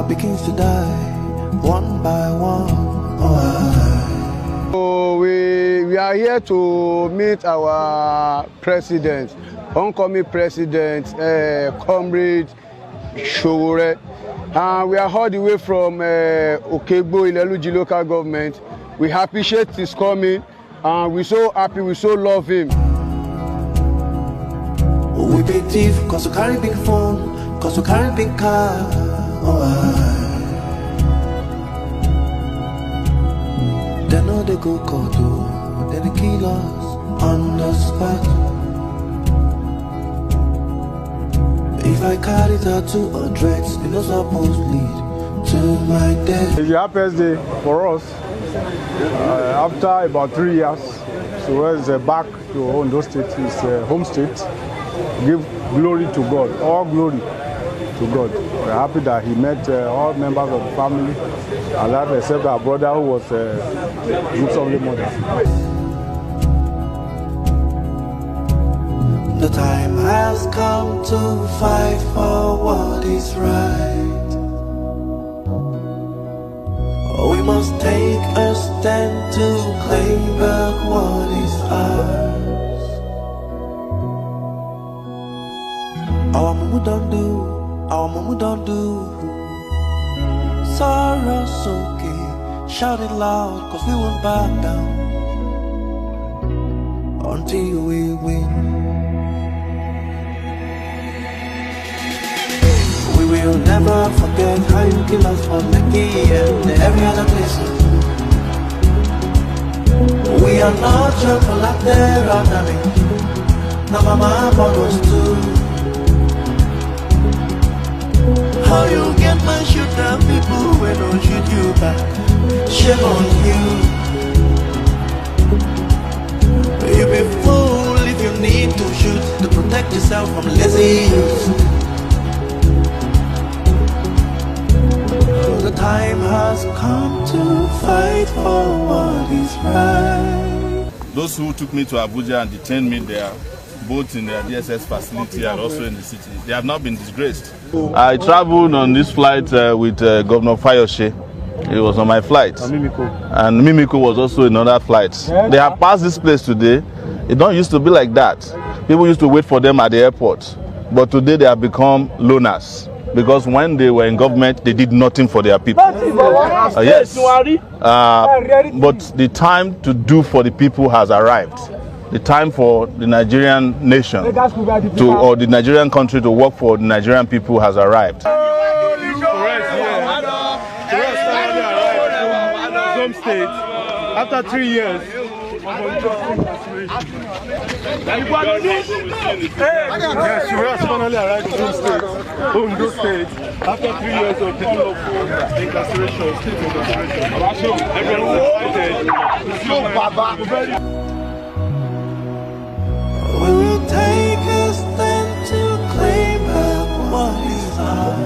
begins to die, one by one. So we are here to meet our president, oncoming president, Comrade Sowore. We are all the way from Okegbo, Ileluji local government. We appreciate his coming, and we're so happy, we so love him. We big thief, cause we carry big phone, cause we carry big car. They know they go court, then they kill us on the spot. If I carry that 200, it no supposed lead to my death. It's the happiest day for us. After about 3 years, so is back to Ondo State, his home state. Give glory to God, all glory to God. We're happy that he met all members of the family, and that except our brother who was Group's only mother. The time has come to fight for what is right. We must take a stand to claim back what is ours. Our mumu don't do, our mumu don't do. Sorrow's okay, shout it loud, cause we won't back down until we win. We will never forget how you kill us for Lekki and every other place. We are not your collateral damage. Now mama follows too. How you get my shoot down people when don't shoot you back? Shame on you. You be fool if you need to shoot to protect yourself from lazy youth. The time has come to fight for what is right. Those who took me to Abuja and detained me there, both in the DSS facility and also in the city, they have not been disgraced. I traveled on this flight with Governor Fayose. He was on my flight. And Mimiko was also in another flight. They have passed this place today. It don't used to be like that. People used to wait for them at the airport. But today they have become loners. Because when they were in government, they did nothing for their people. Yes. But the time to do for the people has arrived. The time for the Nigerian nation or the Nigerian country to work for the Nigerian people has arrived. After 3 years. Yes, she was finally arrived in Ondo State. After 3 years of incarceration, state incarceration. Everyone was invited. We will take a stand to claim back what is ours.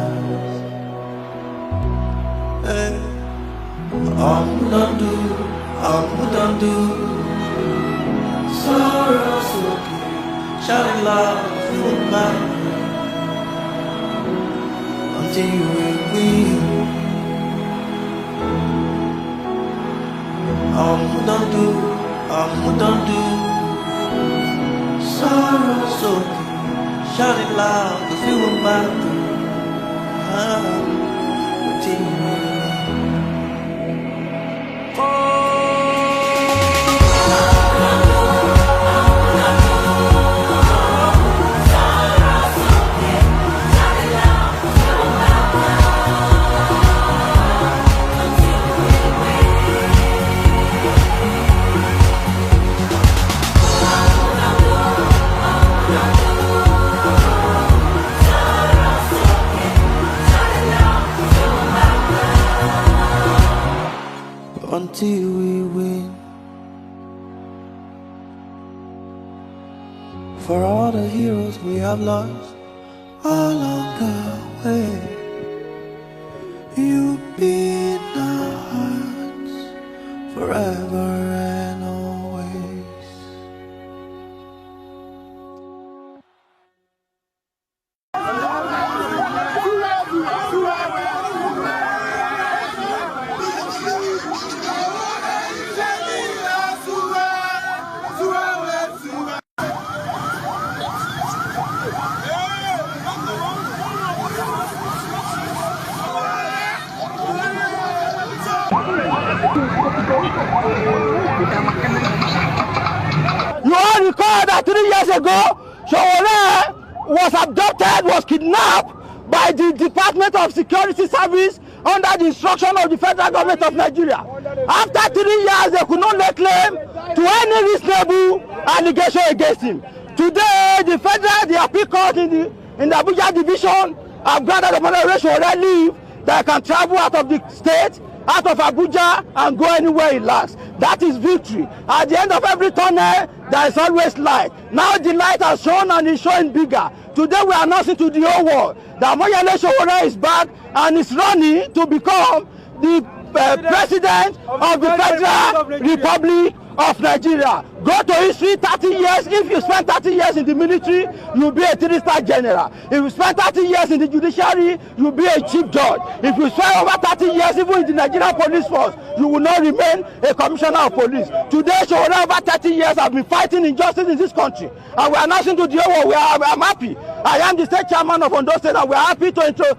Don't do. Sorrow's okay, shout it loud, we won't back until we win. Don't do. Sorrow's okay, shout it loud, cause we won't back until we win. Until we win. For all the heroes we have lost along the way, you've been our hearts forever and always. You all recall that 3 years ago, Sowore was abducted, was kidnapped by the Department of Security Service under the instruction of the federal government of Nigeria. After 3 years, they could not lay claim to any reasonable allegation against him. Today, the appeal court in the Abuja division have granted Omoyele Sowore leave that can travel out of the state, out of Abuja, and go anywhere he likes. That is victory. At the end of every tunnel, there is always light. Now the light has shone and is showing bigger. Today we are announcing to the whole world that Omoyele Sowore is back and is running to become the president of the Federal Republic of Nigeria. Go to history 30 years. If you spend 30 years in the military, you'll be a 3-star general. If you spend 30 years in the judiciary, you'll be a chief judge. If you spend over 30 years even in the Nigerian police force, you will not remain a commissioner of police. Today, Sowore over 30 years have been fighting injustice in this country. And we are announcing to the whole world, I'm happy. I am the state chairman of Ondo State, and we are happy to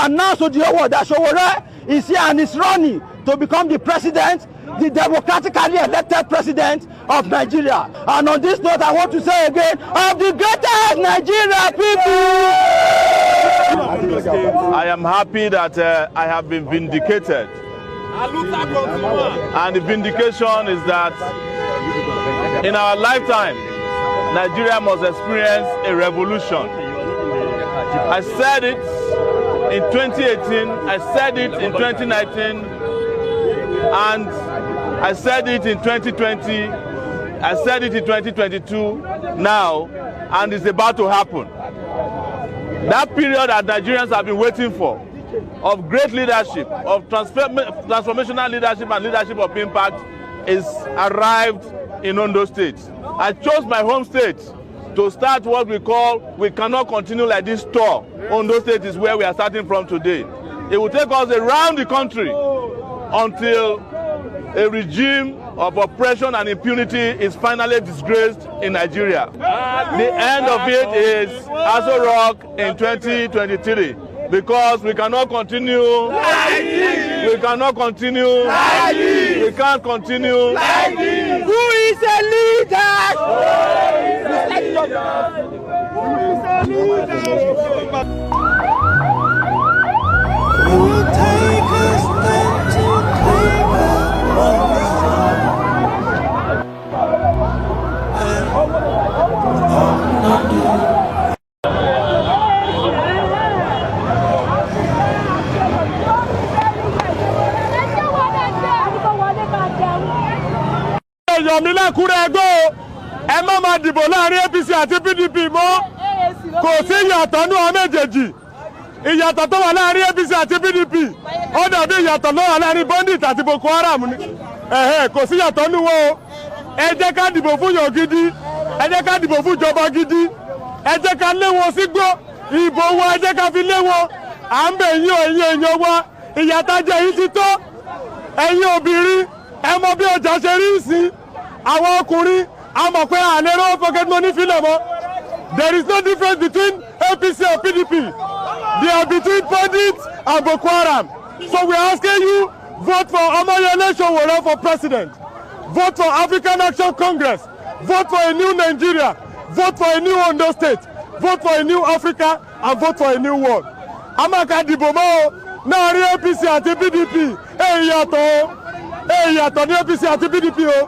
announce to the whole world that Sowore is here and is running to become the president, the democratically elected president of Nigeria. And on this note, I want to say again, of the greatest Nigeria people. I am happy that I have been vindicated. And the vindication is that in our lifetime, Nigeria must experience a revolution. I said it in 2018, I said it in 2019, and I said it in 2020, I said it in 2022 now, and it's about to happen. That period that Nigerians have been waiting for, of great leadership, of transformational leadership and leadership of impact, is arrived in Ondo State. I chose my home state to start what we call, we cannot continue like this tour. Ondo State is where we are starting from today. It will take us around the country until a regime of oppression and impunity is finally disgraced in Nigeria. The end of it is Aso Rock in 2023, because we cannot continue like this. We cannot continue like this. We can't continue like this. Who is a leader? We will take a stand to claim back what is ours. And all not do. Yọ̀mílẹ̀ kúrẹ́ ẹgbẹ́ o, ẹ má máa dìbò láàrin APC àti PDP mọ́, kò sí ìyàtọ̀ nínú àwọn méjèèjì. Ìyàtọ̀ tó wà láàrin APC àti PDP, ó dàbí ìyàtọ̀ tó wà láàrin bandit àti Boko Haram ni. Kò sí ìyàtọ̀ nínú wọn o. Ẹ jẹ́ ká dìbò fún yàn gidi, ẹ jẹ́ ká dìbò fún ìjọba gidi, ẹ jẹ́ ká lé wọn sígbó, ìbò wọn ẹ jẹ́ ká fi lé wọn. À ń bẹ̀ yín o, ẹ̀yin èèyàn wa, ìyàtàjẹ yìí ti tó. Ẹ̀yin obìnrin, ẹ mọ bí ọjà ṣe rí sí. Àwọn ọkùnrin a mọ̀ pé àlérò pocket money fílẹ̀ mọ́. There is no difference between APC and PDP. They are between bandits and Boko Haram. So we are asking you, vote for Omoyele Sowore for president. Vote for African Action Congress. Vote for a new Nigeria. Vote for a new Ondo State. Vote for a new Africa, and vote for a new world. Amaka dìbò mọ́ o, náà rí APC àti PDP. Ìyàtọ̀ ní APC àti PDP o.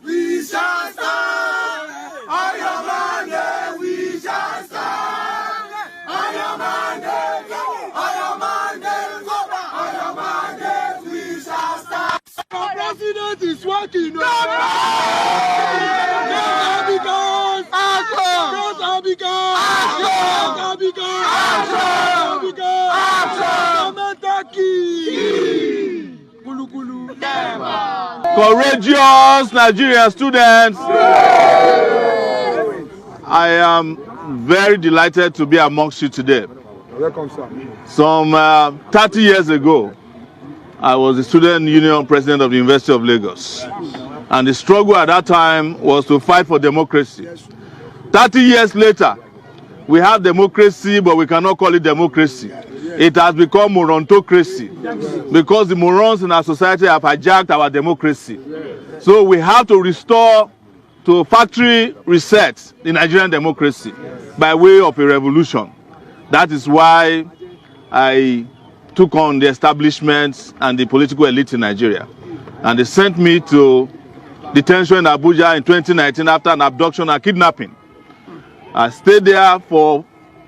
We shall stand. On your mandate, we shall stand. On your mandate, on your mandate, on your mandate, we shall stand. Our president is working. Courageous Nigerian students, I am very delighted to be amongst you today. Welcome, sir. Some 30 years ago, I was the student union president of the University of Lagos. And the struggle at that time was to fight for democracy. 30 years later, we have democracy, but we cannot call it democracy. It has become morontocracy because the morons in our society have hijacked our democracy. So we have to restore to factory reset the Nigerian democracy by way of a revolution. That is why I took on the establishment and the political elite in Nigeria. And they sent me to detention in Abuja in 2019 after an abduction and kidnapping. I stayed there for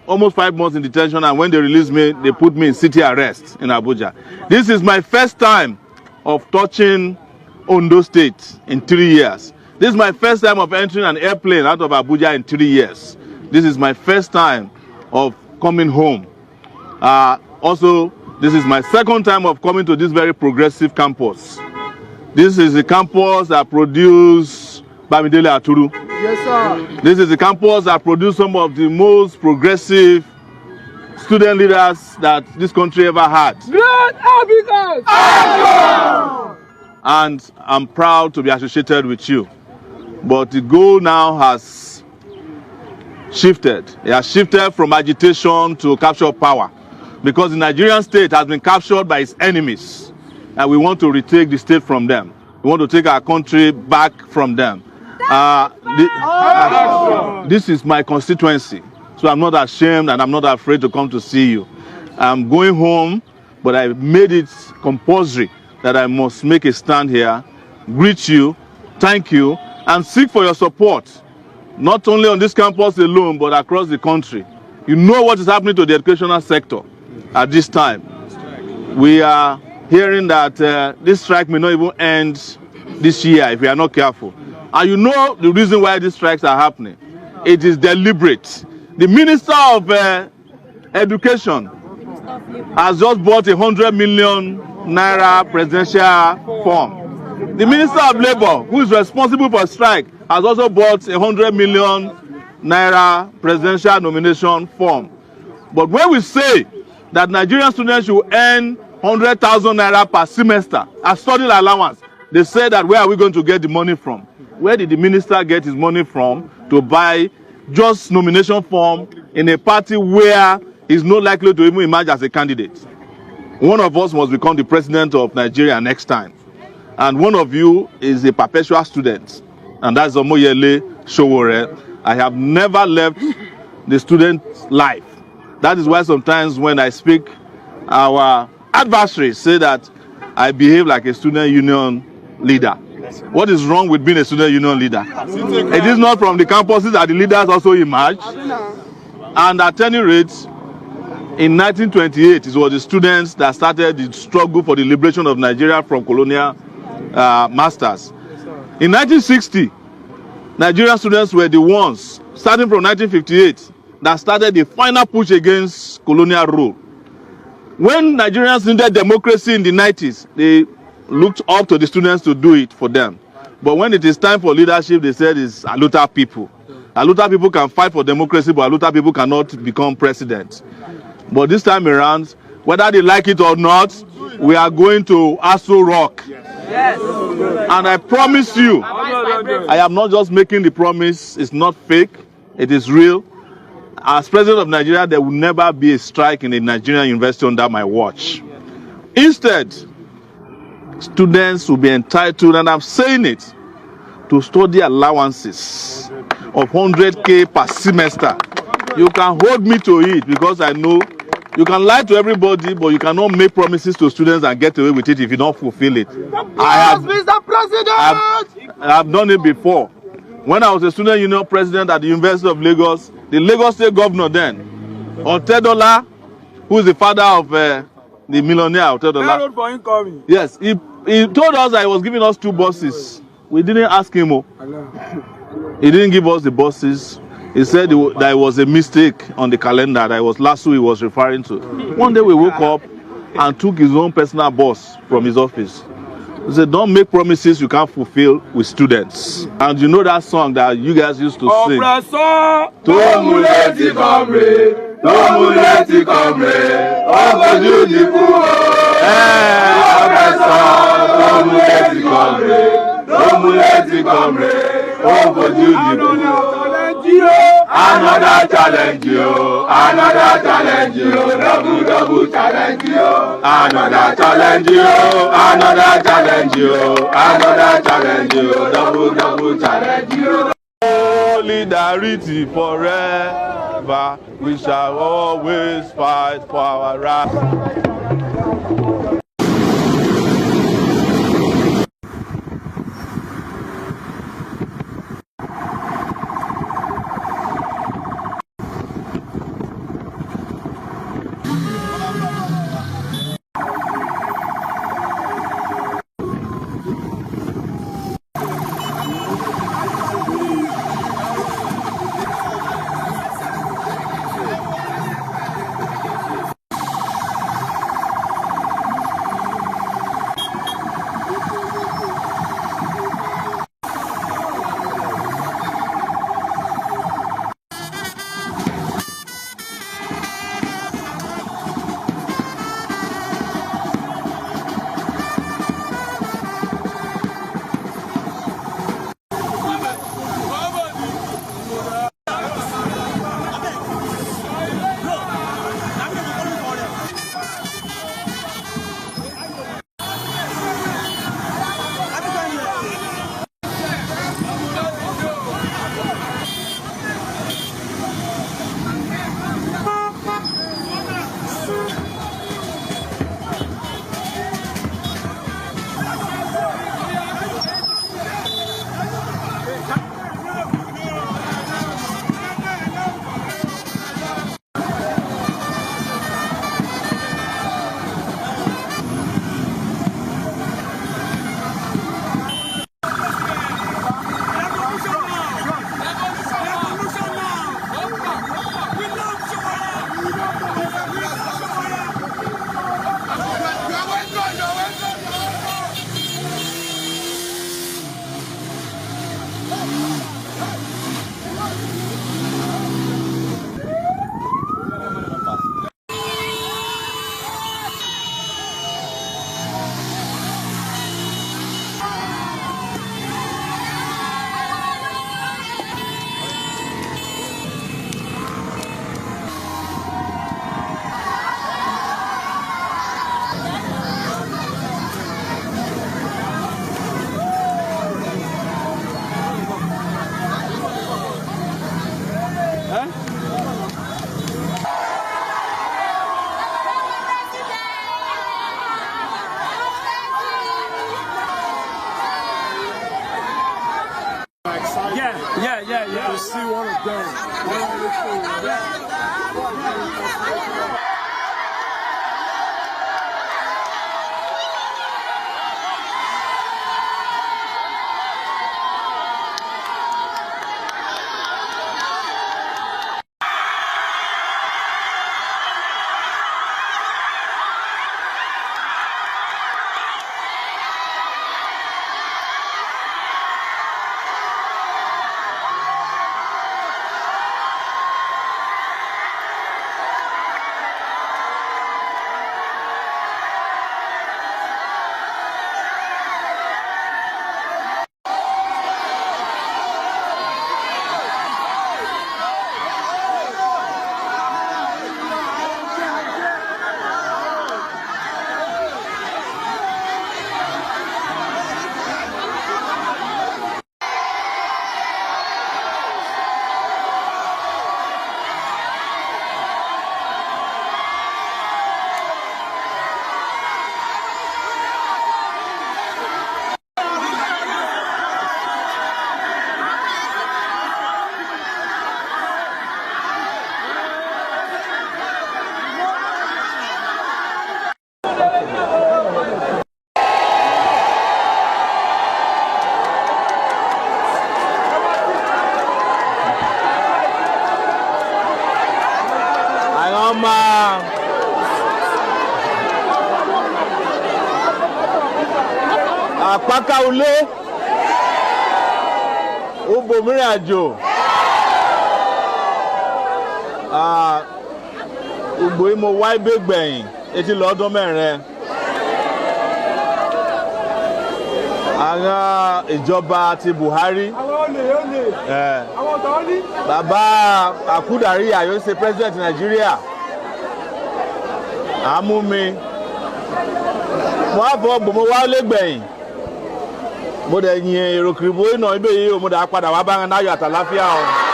almost 5 months in detention, and when they released me, they put me in city arrest in Abuja. This is my first time of touching Ondo State in 3 years. This is my first time of entering an airplane out of Abuja in 3 years. This is my first time of coming home. Also, this is my second time of coming to this very progressive campus. This is the campus that produced Bamidele Aturu. Yes, sir. This is the campus that produced some of the most progressive student leaders that this country ever had. Great Africans! And I'm proud to be associated with you. But the goal now has shifted. It has shifted from agitation to capture power. Because the Nigerian state has been captured by its enemies. And we want to retake the state from them. We want to take our country back from them. This is my constituency, so I'm not ashamed and I'm not afraid to come to see you. I'm going home, but I made it compulsory that I must make a stand here, greet you, thank you, and seek for your support, not only on this campus alone, but across the country. You know what is happening to the educational sector at this time. We are hearing that this strike may not even end this year if we are not careful. And you know the reason why these strikes are happening. It is deliberate. The Minister of Education has just bought 100 million naira presidential form. The Minister of Labour, who is responsible for strike, has also bought 100 million naira presidential nomination form. But when we say that Nigerian students should earn 100,000 naira per semester as study allowance, they say that where are we going to get the money from? Where did the minister get his money from to buy just nomination form in a party where he's not likely to even emerge as a candidate? One of us must become the president of Nigeria next time. And one of you is a perpetual student. And that's Omoyele Sowore. I have never left the student life. That is why sometimes when I speak, our adversaries say that I behave like a student union leader. What is wrong with being a student union leader? It is not from the campuses that the leaders also emerge. And at any rate, In 1928, it was the students that started the struggle for the liberation of Nigeria from colonial masters. In 1960, Nigerian students were the ones, starting from 1958, that started the final push against colonial rule. When Nigerians needed democracy in the 90s, they looked up to the students to do it for them. But when it is time for leadership, they said it's Aluta people. Aluta people can fight for democracy, but Aluta people cannot become president. But this time around, whether they like it or not, we are going to Aso Rock. Yes. And I promise you, I am not just making the promise, it's not fake, it is real. As president of Nigeria, there will never be a strike in a Nigerian university under my watch. Instead, students will be entitled, and I'm saying it, to study allowances of 100K per semester. You can hold me to it because I know you can lie to everybody, but you cannot make promises to students and get away with it if you don't fulfill it. Mr. President! I have done it before. When I was a student union president at the University of Lagos, the Lagos State governor then, Otedola, who is the father of the millionaire Otedola. Yes, he told us that he was giving us 2 buses. We didn't ask him. He didn't give us the buses. He said that it was a mistake on the calendar. That it was last week he was referring to. One day we woke up and took his own personal bus from his office. He said, don't make promises you can't fulfill with students. And you know that song that you guys used to sing. Tomuleti comrade, Tomuleti comrade, Tomuleti comrade, another challenge you, another challenge you, double challenge you, another challenge you, another challenge you, another challenge you, double challenge you. Solidarity forever, we shall always fight for our rights. Yeah. You see one of them. àpáká ulé ó bomìrìn àjò gbogbo ìmọ̀ wáyé gbẹ̀yìn etí lọ́dún mẹ́rin àwọn ìjọba ti Buhari bàbá Akudari yóò ṣe president Nigeria àmúmi mo á fọ gbòmò wá lẹ́gbẹ̀yìn mo dẹ̀ yin èrò kìrìbó iná ibẹ̀ yìí mo dà padà wá bá ń náyọ̀ àtàláfíà o.